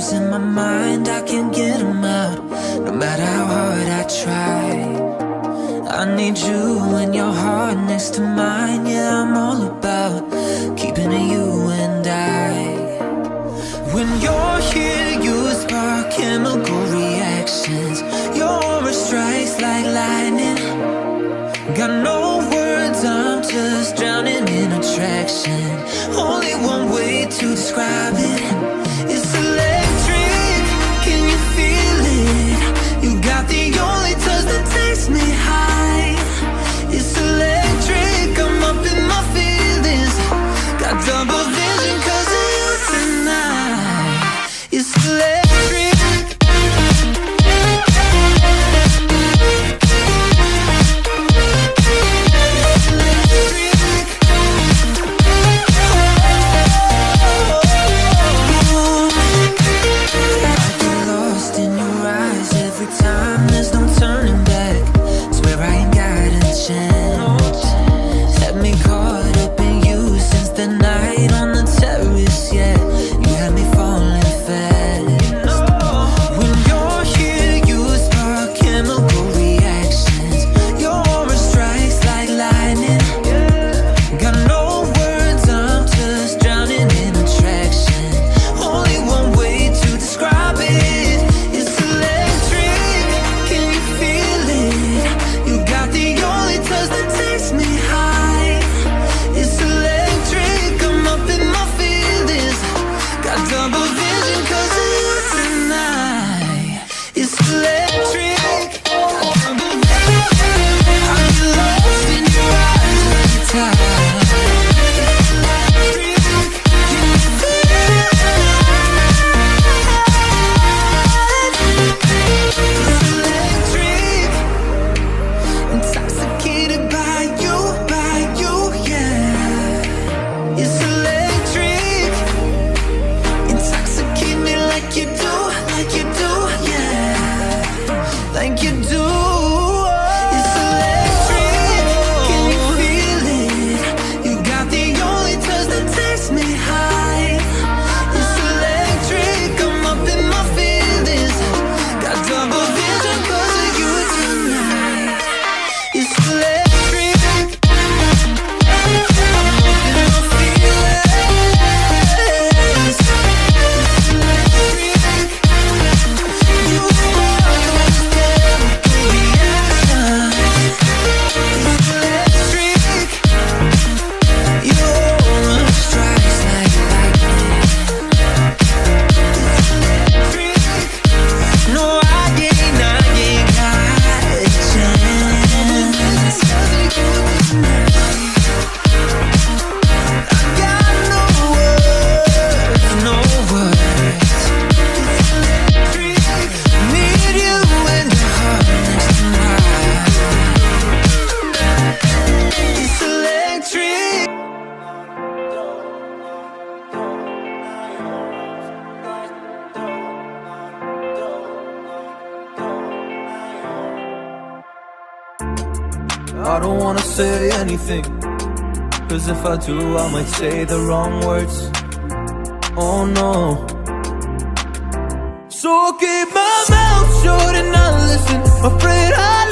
problems in my mind, I can't get them out, no matter how hard I try. I need you and your heart next to mine. Yeah, I'm all about keeping it you and I. When you're here, you spark chemical reactions. Your aura strikes like lightning. Got no words, I'm just drowning in attraction. Only one way to describe it. It's electric, can you feel it? You got the only touch that takes me high. It's electric, I'm up in my feelings. Got double vision 'cause of you tonight. It's electric. I don't wanna say anything, 'cause if I do I might say the wrong words. Oh no. So I'll keep my mouth shut and not listen. Afraid I